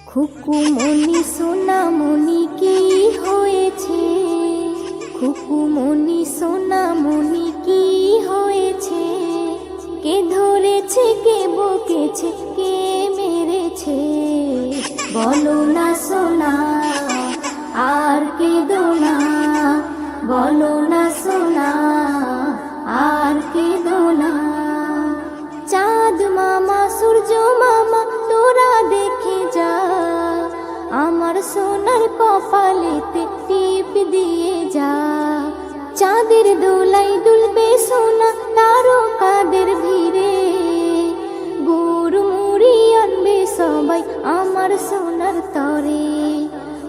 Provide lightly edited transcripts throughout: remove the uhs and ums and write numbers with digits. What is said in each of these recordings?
খুকুমনি সোনামনি কি হয়েছে, খুকুমনি সোনামনি কি হয়েছে, কে ধরেছে কে বকেছে কে মেরেছে, বলো না সোনা আর কেঁদো না, বলো না সোনা আর কেঁদো না। চাঁদ মামা সূর্য মামা তোরা দেখে যা, আমার সোনার কপালেতে টিপ দিয়ে যা। চাঁদের দোলাই দুলবে সোনা তারকাদের ভিড়ে, গুড় মুড়ি আনবে সবাই আমার সোনার তরে।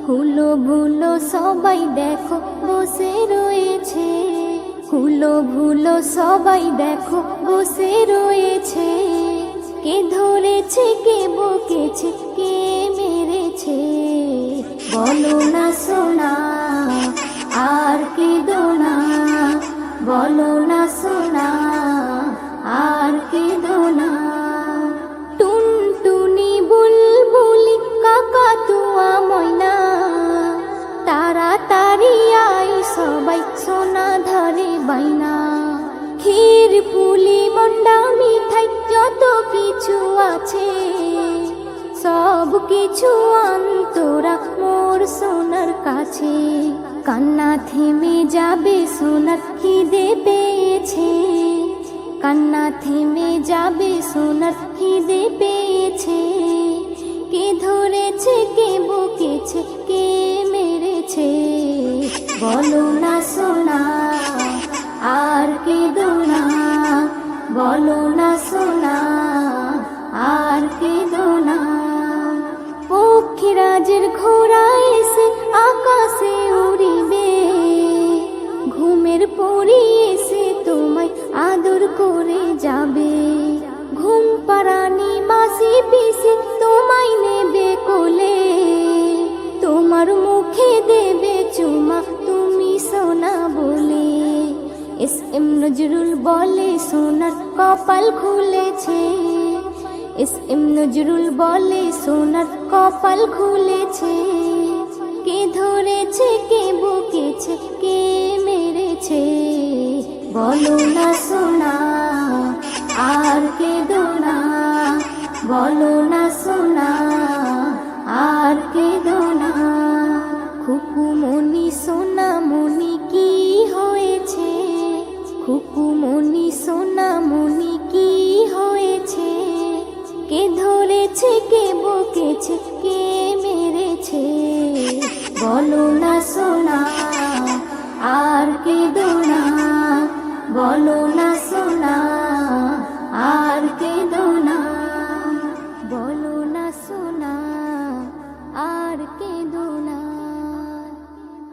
হুলো ভুলো সবাই দেখো বসে রয়েছে, হুলো ভুলো সবাই দেখো বসে রয়েছে, কে ধরেছে কে বকেছে কে মেরেছে, বলো না সোনা আর কেঁদো না, বলো না সোনা আর কেঁদো না। টুনটুনি বুলবুলি কাকাতুয়া ময়না, তাড়াতাড়ি আই সবাই সোনা ধরে বাইনা। ক্ষীর পুলি মন্ডা মিঠাই যত কিছু আছে, সব কিছু আন্তরা মোর সোনার কাছে। কান্না থেমে যাবে সোনার খিদে পেয়েছে, কান্না থেমে যাবে সোনার খিদে পেয়েছে, কে ধরেছে কে বকেছে কে মেরেছে, বলো না সোনা আর কেঁদো না, বলো না সোনা আর কেঁদো না। পক্ষীরাজের ঘোড়া এসে আকাশে উড়িবে, ঘুমের পরি এসে তোমায় আদর করে যাবে। ঘুম পাড়ানি মাসি পিসি তোমায় নেবে কোলে, তোমার মুখে দেবে চুমা তুমি সোনা বলে। এস এম নজরুল বলে সোনার কপাল খুলেছে, এস এম নজরুল বলে সোনার কপাল খুলেছে, কে ধরেছে কে বকেছে কে মেরেছে, বলো না সোনা আর কেঁদো না, বলো না সোনা আর কেঁদো না। খুকুমনি সোনামনি কি হয়েছে, খুকুমনি সোনামনি কি হয়েছে, কে ধরেছে কে বকেছে কে মেরেছে, বলো না সোনা আর কেঁদো না, বলো না।